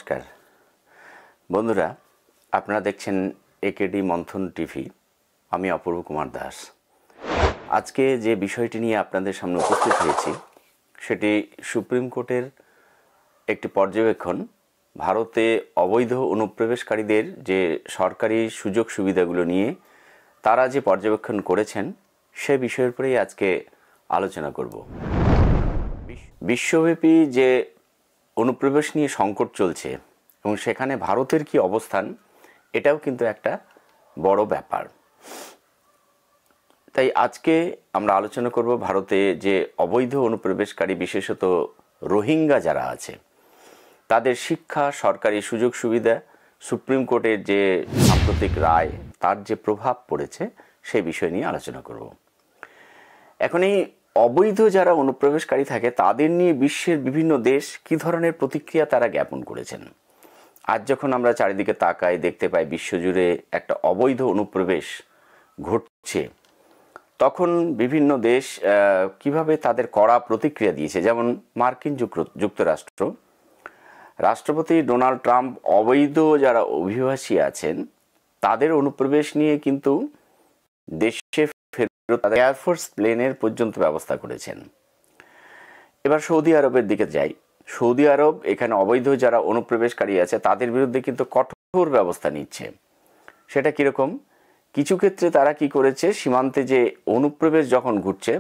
নমস্কার বন্ধুরা, আপনারা দেখছেন একেডি মন্থন টিভি। আমি অপূর্ব কুমার দাস। আজকে যে বিষয়টি নিয়ে আপনাদের সামনে উপস্থিত হয়েছি সেটি সুপ্রিম কোর্টের একটি পর্যবেক্ষণ। ভারতে অবৈধ অনুপ্রবেশকারীদের যে সরকারি সুযোগ সুবিধাগুলো নিয়ে তারা যে পর্যবেক্ষণ করেছেন সে বিষয়ের উপরেই আজকে আলোচনা করব। বিশ্বব্যাপী যে অনুপ্রবেশ নিয়ে সংকট চলছে এবং সেখানে ভারতের কি অবস্থান, এটাও কিন্তু একটা বড় ব্যাপার। তাই আজকে আমরা আলোচনা করব ভারতে যে অবৈধ অনুপ্রবেশকারী, বিশেষত রোহিঙ্গা যারা আছে, তাদের শিক্ষা, সরকারি সুযোগ সুবিধা, সুপ্রিম কোর্টের যে সাম্প্রতিক রায় তার যে প্রভাব পড়েছে সেই বিষয় নিয়ে আলোচনা করব। এখন এই অবৈধ যারা অনুপ্রবেশকারী থাকে তাদের নিয়ে বিশ্বের বিভিন্ন দেশ কী ধরনের প্রতিক্রিয়া তারা জ্ঞাপন করেছেন। আজ যখন আমরা চারিদিকে তাকাই, দেখতে পাই বিশ্বজুড়ে একটা অবৈধ অনুপ্রবেশ ঘটছে, তখন বিভিন্ন দেশ কিভাবে তাদের কড়া প্রতিক্রিয়া দিয়েছে। যেমন মার্কিন যুক্তরাষ্ট্র, রাষ্ট্রপতি ডোনাল্ড ট্রাম্প অবৈধ যারা অভিবাসী আছেন তাদের অনুপ্রবেশ নিয়ে কিন্তু দেশে এয়ারফোর্স প্লেনের পর্যন্ত ব্যবস্থা করেছেন। এবার সৌদি আরবের দিকে যাই। সৌদি আরব এখানে অবৈধ যারা অনুপ্রবেশকারী আছে তাদের বিরুদ্ধে কিন্তু কঠোর ব্যবস্থা নিচ্ছে। সেটা কীরকম? কিছু ক্ষেত্রে তারা কি করেছে, সীমান্তে যে অনুপ্রবেশ যখন ঘটছে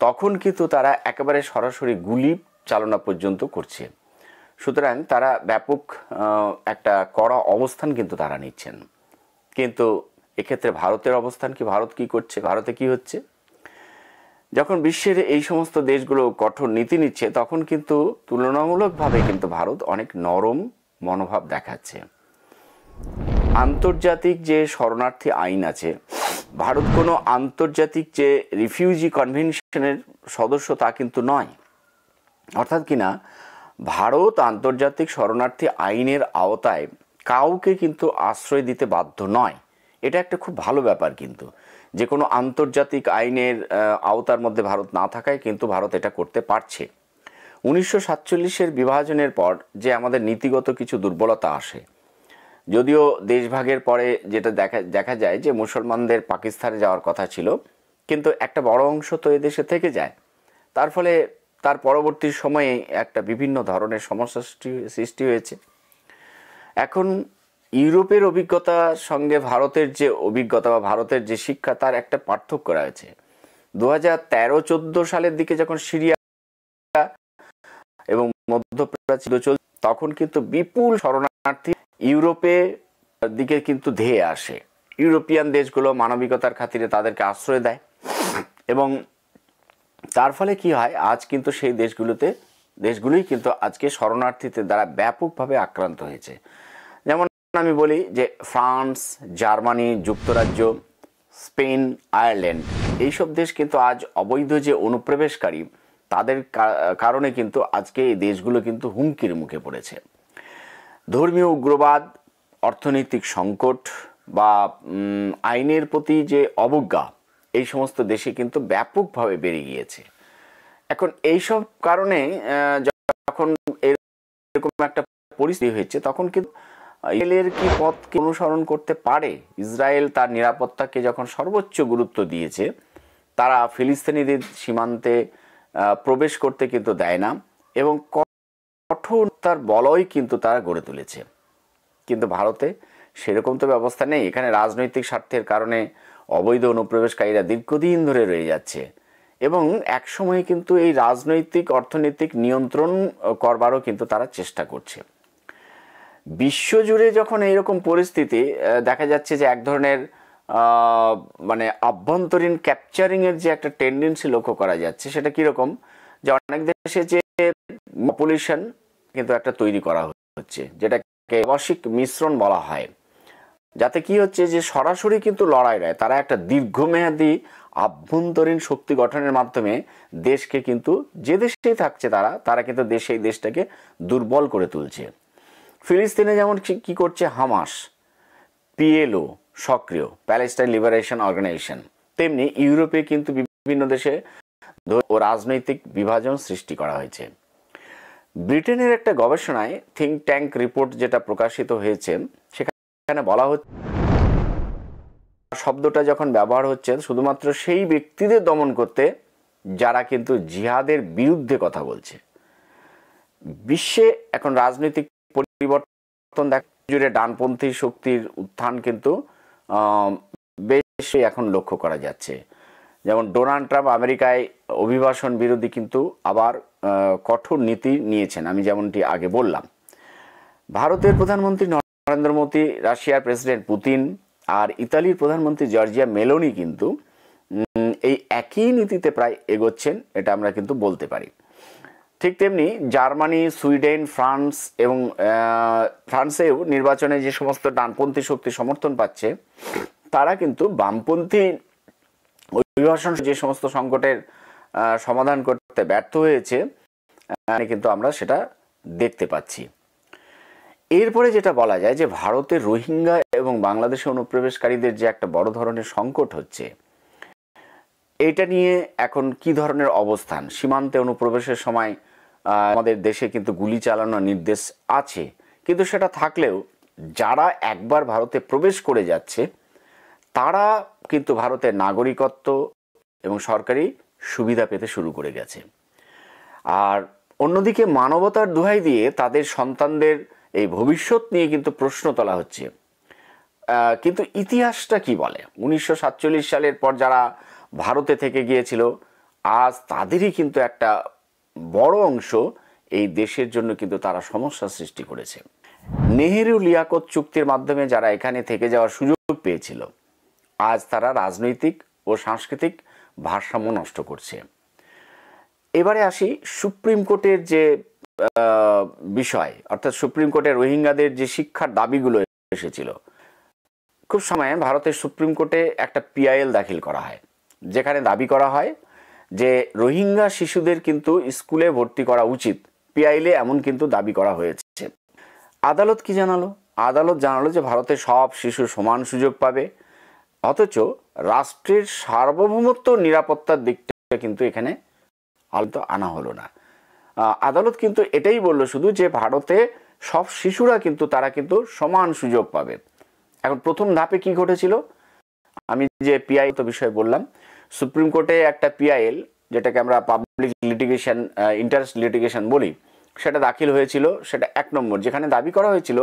তখন কিন্তু তারা একেবারে সরাসরি গুলি চালনা পর্যন্ত করছে। সুতরাং তারা ব্যাপক একটা কড়া অবস্থান কিন্তু তারা নিচ্ছেন। কিন্তু এক্ষেত্রে ভারতের অবস্থান কি? ভারত কি করছে? ভারতে কি হচ্ছে? যখন বিশ্বের এই সমস্ত দেশগুলো কঠোর নীতি নিচ্ছে তখন কিন্তু তুলনামূলকভাবে কিন্তু ভারত অনেক নরম মনোভাব দেখাচ্ছে। আন্তর্জাতিক যে শরণার্থী আইন আছে, ভারত কোনো আন্তর্জাতিক যে রিফিউজি কনভেনশনের সদস্য তা কিন্তু নয়। অর্থাৎ কিনা ভারত আন্তর্জাতিক শরণার্থী আইনের আওতায় কাউকে কিন্তু আশ্রয় দিতে বাধ্য নয়। এটা একটা খুব ভালো ব্যাপার। কিন্তু যে কোনো আন্তর্জাতিক আইনের আওতার মধ্যে ভারত না থাকায় কিন্তু ভারত এটা করতে পারছে। 1947-এর বিভাজনের পর যে আমাদের নীতিগত কিছু দুর্বলতা আসে, যদিও দেশভাগের পরে যেটা দেখা যায় যে মুসলমানদের পাকিস্তানে যাওয়ার কথা ছিল, কিন্তু একটা বড় অংশ তো এদেশে থেকে যায়। তার ফলে তার পরবর্তী সময়ে একটা বিভিন্ন ধরনের সমস্যা সৃষ্টি হয়েছে। এখন ইউরোপের অভিজ্ঞতার সঙ্গে ভারতের যে অভিজ্ঞতা বা ভারতের যে শিক্ষা, তার একটা পার্থক্য রয়েছে। 2013-14 সালের দিকে যখন সিরিয়া এবং মধ্যপ্রাচ্য চলছে তখন কিন্তু বিপুল শরণার্থী ইউরোপে দিকে কিন্তু ধেয়ে আসে। ইউরোপিয়ান দেশগুলো মানবিকতার খাতিরে তাদেরকে আশ্রয় দেয় এবং তার ফলে কি হয়, আজ কিন্তু সেই দেশগুলোই কিন্তু আজকে শরণার্থীদের দ্বারা ব্যাপকভাবে আক্রান্ত হয়েছে। যেমন আমি বলি যে ফ্রান্স, জার্মানি, যুক্তরাজ্য, স্পেন, আয়ারল্যান্ড, এইসব দেশ কিন্তু আজ অবৈধ যে অনুপ্রবেশকারী তাদের কারণে কিন্তু আজকে এই দেশগুলো কিন্তু হুমকির মুখে পড়েছে। ধর্মীয় উগ্রবাদ, অর্থনৈতিক সংকট বা আইনের প্রতি যে অবজ্ঞা, এই সমস্ত দেশে কিন্তু ব্যাপকভাবে বেড়ে গিয়েছে। এখন এইসব কারণে যখন এরকম একটা পরিস্থিতি হয়েছে তখন কিন্তু ইসরায়েলের কি পথকে অনুসরণ করতে পারে? ইসরায়েল তার নিরাপত্তাকে যখন সর্বোচ্চ গুরুত্ব দিয়েছে, তারা ফিলিস্তিনিদের সীমান্তে প্রবেশ করতে কিন্তু দেয় না এবং কঠোর তার বলয় কিন্তু তারা গড়ে তুলেছে। কিন্তু ভারতে সেরকম তো ব্যবস্থা নেই। এখানে রাজনৈতিক স্বার্থের কারণে অবৈধ অনুপ্রবেশকারীরা দীর্ঘদিন ধরে রয়ে যাচ্ছে এবং এক সময়ে কিন্তু এই রাজনৈতিক অর্থনৈতিক নিয়ন্ত্রণ করবারও কিন্তু তারা চেষ্টা করছে। বিশ্বজুড়ে যখন এইরকম পরিস্থিতি দেখা যাচ্ছে যে এক ধরনের মানে আভ্যন্তরীণ ক্যাপচারিংয়ের যে একটা টেন্ডেন্সি লক্ষ্য করা যাচ্ছে, সেটা কীরকম? যে অনেক দেশে যে পপুলেশন কিন্তু একটা তৈরি করা হচ্ছে, যেটাকে আবাসিক মিশ্রণ বলা হয়, যাতে কি হচ্ছে যে সরাসরি কিন্তু লড়াই নয়, তারা একটা দীর্ঘমেয়াদী আভ্যন্তরীণ শক্তি গঠনের মাধ্যমে দেশকে কিন্তু যে দেশেই থাকছে তারা কিন্তু এই দেশটাকে দুর্বল করে তুলছে। ফিলিস্তিনে যেমন কি করছে হামাস, পিএলও সক্রিয়, প্যালেস্টাইন লিবারেশন অর্গানাইজেশন, তেমনি ইউরোপে কিন্তু বিভিন্ন দেশে রাজনৈতিক বিভাজন সৃষ্টি করা হয়েছে। ব্রিটেনের একটা গবেষণায় থিঙ্ক ট্যাঙ্ক রিপোর্ট যেটা প্রকাশিত হয়েছে সেখানে বলা হচ্ছে শব্দটা যখন ব্যবহার হচ্ছে শুধুমাত্র সেই ব্যক্তিদের দমন করতে যারা কিন্তু জিহাদের বিরুদ্ধে কথা বলছে। বিশ্বে এখন রাজনৈতিক পরিবর্তন দেখা জুড়ে ডানপন্থী শক্তির উত্থান কিন্তু বেশ এখন লক্ষ্য করা যাচ্ছে। যেমন ডোনাল্ড ট্রাম্প আমেরিকায় অভিবাসন বিরোধী কিন্তু আবার কঠোর নীতি নিয়েছেন, আমি যেমনটি আগে বললাম। ভারতের প্রধানমন্ত্রী নরেন্দ্র মোদী, রাশিয়ার প্রেসিডেন্ট পুতিন আর ইতালির প্রধানমন্ত্রী জর্জিয়া মেলোনি কিন্তু এই একই নীতিতে প্রায় এগোচ্ছেন, এটা আমরা কিন্তু বলতে পারি। ঠিক তেমনি জার্মানি, সুইডেন, ফ্রান্স এবং ফ্রান্সেও নির্বাচনে যে সমস্ত ডানপন্থী শক্তি সমর্থন পাচ্ছে তারা কিন্তু বামপন্থী অভিবাসন যে সমস্ত সংকটের সমাধান করতে ব্যর্থ হয়েছে কিন্তু আমরা সেটা দেখতে পাচ্ছি। এরপরে যেটা বলা যায় যে ভারতের রোহিঙ্গা এবং বাংলাদেশে অনুপ্রবেশকারীদের যে একটা বড় ধরনের সংকট হচ্ছে, এটা নিয়ে এখন কি ধরনের অবস্থান? সীমান্তে অনুপ্রবেশের সময় আমাদের দেশে কিন্তু গুলি চালানোর নির্দেশ আছে, কিন্তু সেটা থাকলেও যারা একবার ভারতে প্রবেশ করে যাচ্ছে তারা কিন্তু ভারতের নাগরিকত্ব এবং সরকারি সুবিধা পেতে শুরু করে গেছে। আর অন্যদিকে মানবতার দোহাই দিয়ে তাদের সন্তানদের এই ভবিষ্যৎ নিয়ে কিন্তু প্রশ্ন তোলা হচ্ছে। কিন্তু ইতিহাসটা কি বলে? 1947 সালের পর যারা ভারতে থেকে গিয়েছিল আজ তাদেরই কিন্তু একটা বড় অংশ এই দেশের জন্য কিন্তু তারা সমস্যা সৃষ্টি করেছে। নেহেরু লিয়াকত চুক্তির মাধ্যমে যারা এখানে থেকে যাওয়ার সুযোগ পেয়েছিল আজ তারা রাজনৈতিক ও সাংস্কৃতিক ভারসাম্য নষ্ট করছে। এবারে আসি সুপ্রিম কোর্টের যে বিষয়, অর্থাৎ সুপ্রিম কোর্টের রোহিঙ্গাদের যে শিক্ষার দাবিগুলো এসেছিল, খুব সময়ে ভারতের সুপ্রিম কোর্টে একটা পিআইএল দাখিল করা হয় যেখানে দাবি করা হয় যে রোহিঙ্গা শিশুদের কিন্তু স্কুলে ভর্তি করা উচিত। পিআইএলে এমন কিন্তু দাবি করা হয়েছে। আদালত কি জানালো? আদালত জানালো যে ভারতের সব শিশু সমান সুযোগ পাবে, অথচ রাষ্ট্রের সার্বভৌমত্ব নিরাপত্তার দিকটা কিন্তু এখানে আলোচনা আনা হলো না। আদালত কিন্তু এটাই বললো শুধু যে ভারতে সব শিশুরা কিন্তু তারা কিন্তু সমান সুযোগ পাবে। এখন প্রথম ধাপে কি ঘটেছিল? আমি যে পিআই বিষয় বললাম, সুপ্রিম কোর্টে একটা পিআইএল যেটাকে আমরা পাবলিক লিটিগেশন ইন্টারেস্ট লিটিগেশন বলি, সেটা দাখিল হয়েছিল। সেটা 1 নম্বর, যেখানে দাবি করা হয়েছিল,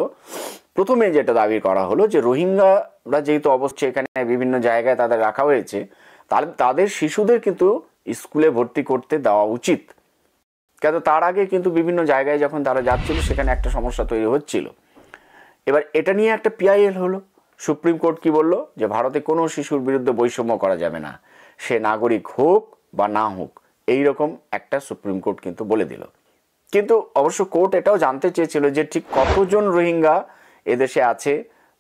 প্রথমে যেটা দাবি করা হলো যে রোহিঙ্গারা যেহেতু অবশ্যই এখানে বিভিন্ন জায়গায় তাদের রাখা হয়েছে, তাদের শিশুদের কিন্তু স্কুলে ভর্তি করতে দেওয়া উচিত। কেন তার আগে কিন্তু বিভিন্ন জায়গায় যখন তারা যাচ্ছিল সেখানে একটা সমস্যা তৈরি হচ্ছিল। এবার এটা নিয়ে একটা পিআইএল হলো। সুপ্রিম কোর্ট কি বলল? যে ভারতে কোনো শিশুর বিরুদ্ধে বৈষম্য করা যাবে না, সে নাগরিক হোক বা না হোক, এই রকম একটা সুপ্রিম কোর্ট কিন্তু বলে দিল। কিন্তু অবশ্য কোর্ট এটাও জানতে চেয়েছিল যে ঠিক কতজন রোহিঙ্গা এদেশে আছে,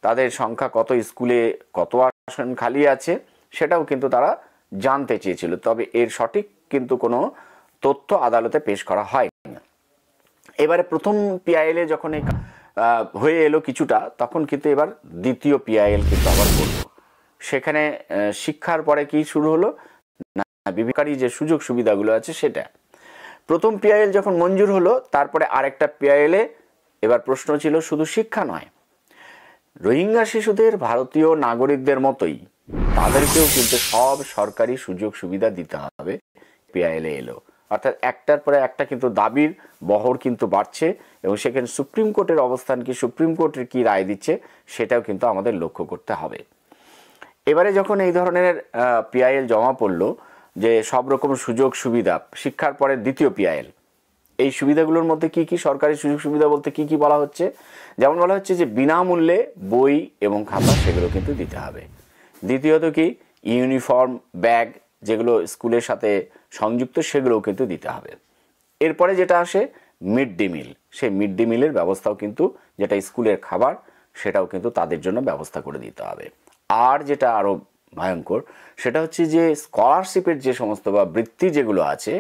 তাদের সংখ্যা কত, স্কুলে কত আসন খালি আছে, সেটাও কিন্তু তারা জানতে চেয়েছিল। তবে এর সঠিক কিন্তু কোনো তথ্য আদালতে পেশ করা হয়নি। এবারে প্রথম পিআইএলে যখন হয়ে এলো কিছুটা, তখন কিন্তু এবার দ্বিতীয় পিআইএল কিন্তু আবার করলো। সেখানে শিক্ষার পরে কি শুরু হলো না, বিবেকারী যে সুযোগ সুবিধাগুলো আছে সেটা। প্রথম পিআইএল যখন মঞ্জুর হলো, তারপরে আরেকটা পিআইএলে এবার প্রশ্ন ছিল শুধু শিক্ষা নয়, রোহিঙ্গা শিশুদের ভারতীয় নাগরিকদের মতোই তাদেরকেও কিন্তু সব সরকারি সুযোগ সুবিধা দিতে হবে। পিআইএলে এলো, অর্থাৎ একটার পরে একটা কিন্তু দাবির বহর কিন্তু বাড়ছে এবং সেখানে সুপ্রিম কোর্টের অবস্থান কি, সুপ্রিম কোর্টের কি রায় দিচ্ছে, সেটাও কিন্তু আমাদের লক্ষ্য করতে হবে। এবারে যখন এই ধরনের পিআইএল জমা পড়লো যে সব রকম সুযোগ সুবিধা, শিক্ষার পরে দ্বিতীয় পিআইএল, এই সুবিধাগুলোর মধ্যে কি কি সরকারি সুযোগ সুবিধা বলতে কি কি বলা হচ্ছে? যেমন বলা হচ্ছে যে বিনামূল্যে বই এবং খাতা সেগুলো কিন্তু দিতে হবে। দ্বিতীয়ত কি, ইউনিফর্ম, ব্যাগ যেগুলো স্কুলের সাথে সংযুক্ত সেগুলোও কিন্তু দিতে হবে। এরপরে যেটা আসে মিড ডে মিল, সেই মিড ডে মিলের ব্যবস্থাও কিন্তু, যেটা স্কুলের খাবার, সেটাও কিন্তু তাদের জন্য ব্যবস্থা করে দিতে হবে। আর যেটা আরও ভয়ঙ্কর সেটা হচ্ছে যে স্কলারশিপের যে সমস্ত বা বৃত্তি যেগুলো আছে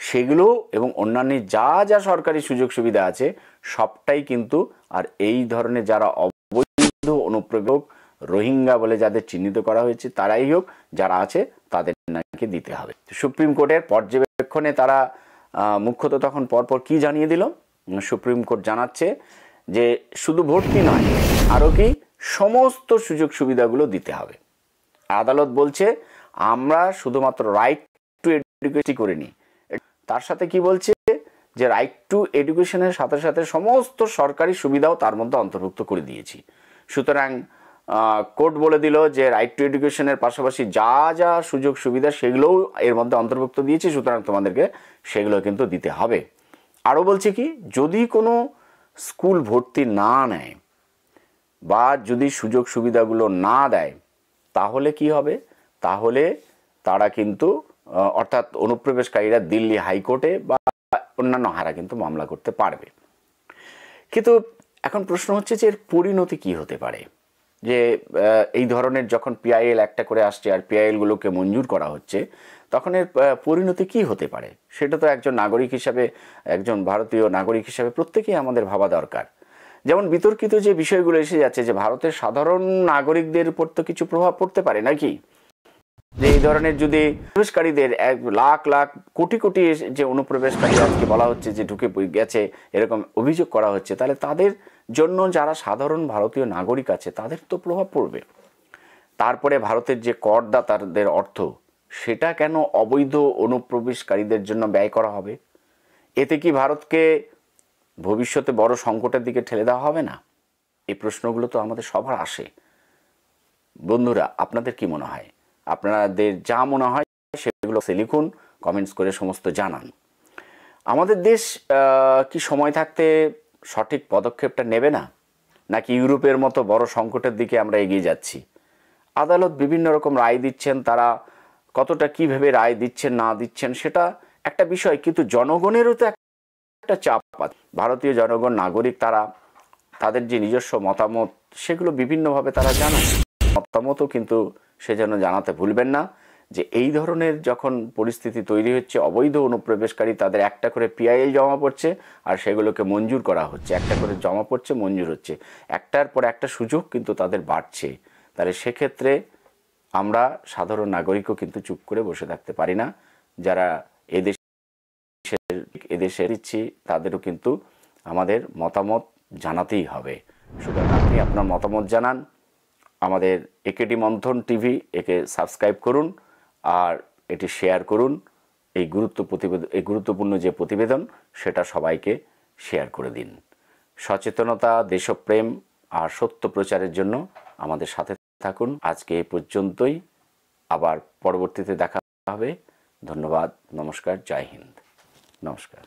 সেগুলো এবং অন্যান্য যা যা সরকারি সুযোগ সুবিধা আছে সবটাই কিন্তু, আর এই ধরনের যারা অবৈধ অনুপ্রবেশ রোহিঙ্গা বলে যাদের চিহ্নিত করা হয়েছে তারাই হোক, যারা আছে তাদের নাকি দিতে হবে। সুপ্রিম কোর্টের পর্যবেক্ষণে তারা মুখ্যত তখন পরপর কি জানিয়ে দিল সুপ্রিম কোর্ট জানাচ্ছে যে শুধু ভর্তি নয়, আরও কি সমস্ত সুযোগ সুবিধাগুলো দিতে হবে। আদালত বলছে আমরা শুধুমাত্র রাইট টু এডুকেশন করিনি, তার সাথে কি বলছে যে রাইট টু এডুকেশনের সাথে সাথে সমস্ত সরকারি সুবিধাও তার মধ্যে অন্তর্ভুক্ত করে দিয়েছি। সুতরাং কোর্ট বলে দিল যে রাইট টু এডুকেশনের পাশাপাশি যা যা সুযোগ সুবিধা সেগুলোও এর মধ্যে অন্তর্ভুক্ত দিয়েছি, সুতরাং তোমাদেরকে সেগুলো কিন্তু দিতে হবে। আরও বলছে কি, যদি কোনো স্কুল ভর্তি না নেয় বা যদি সুযোগ সুবিধাগুলো না দেয় তাহলে কি হবে, তাহলে তারা কিন্তু অর্থাৎ অনুপ্রবেশকারীরা দিল্লি হাইকোর্টে বা অন্যান্য হারা কিন্তু মামলা করতে পারবে। কিন্তু এখন প্রশ্ন হচ্ছে যে এর পরিণতি কি হতে পারে, যে এই ধরনের যখন পিআইএল একটা করে আসছে আর পিআইএলগুলোকে মঞ্জুর করা হচ্ছে, তখন এর পরিণতি কি হতে পারে সেটা তো একজন নাগরিক হিসাবে, একজন ভারতীয় নাগরিক হিসাবে প্রত্যেকেই আমাদের ভাবা দরকার। যেমন বিতর্কিত যে বিষয়গুলো এসে যাচ্ছে যে ভারতের সাধারণ নাগরিকদের উপর তো কিছু প্রভাব পড়তে পারে নাকি, যে এই ধরনের যদি প্রবেশকারীদের লাখ লাখ কোটি কোটি যে অনুপ্রবেশকারী আজকে বলা হচ্ছে যে ঢুকে গেছে এরকম অভিযোগ করা হচ্ছে, তাহলে তাদের জন্য যারা সাধারণ ভারতীয় নাগরিক আছে তাদের তো প্রভাব পড়বে। তারপরে ভারতের যে করদাতাদের অর্থ সেটা কেন অবৈধ অনুপ্রবেশকারীদের জন্য ব্যয় করা হবে? এতে কি ভারতকে ভবিষ্যতে বড় সংকটের দিকে ঠেলে দেওয়া হবে না? এই প্রশ্নগুলো তো আমাদের সবার আসে। বন্ধুরা, আপনাদের কি মনে হয়? আপনাদের যা মনে হয় সেগুলো লিখুন, কমেন্টস করে সমস্ত জানান। আমাদের দেশ কি সময় থাকতে সঠিক পদক্ষেপটা নেবে না, নাকি ইউরোপের মতো বড় সংকটের দিকে আমরা এগিয়ে যাচ্ছি? আদালত বিভিন্ন রকম রায় দিচ্ছেন, তারা কতটা কীভাবে রায় দিচ্ছেন না দিচ্ছেন সেটা একটা বিষয়, কিন্তু জনগণেরও তো একটা চাপ। ভারতীয় জনগণ নাগরিক, তারা তাদের যে নিজস্ব মতামত সেগুলো বিভিন্নভাবে তারা জানান। মতামতও কিন্তু সে যেন জানাতে ভুলবেন না যে এই ধরনের যখন পরিস্থিতি তৈরি হচ্ছে, অবৈধ অনুপ্রবেশকারী তাদের একটা করে পিআইএল জমা পড়ছে আর সেগুলোকে মঞ্জুর করা হচ্ছে, একটা করে জমা পড়ছে মঞ্জুর হচ্ছে, একটার পর একটা সুযোগ কিন্তু তাদের বাড়ছে। তাহলে সেক্ষেত্রে আমরা সাধারণ নাগরিকও কিন্তু চুপ করে বসে থাকতে পারি না। যারা এদেশে দিচ্ছি তাদেরও কিন্তু আমাদের মতামত জানাতেই হবে। সুতরাং আপনি আপনার মতামত জানান, আমাদের একেডি মন্থন টিভি একে সাবস্ক্রাইব করুন আর এটি শেয়ার করুন। এই গুরুত্বপূর্ণ যে প্রতিবেদন সেটা সবাইকে শেয়ার করে দিন। সচেতনতা, দেশপ্রেম আর সত্য প্রচারের জন্য আমাদের সাথে থাকুন। আজকে এই পর্যন্তই, আবার পরবর্তীতে দেখা হবে। ধন্যবাদ, নমস্কার, জয় হিন্দ, নমস্কার।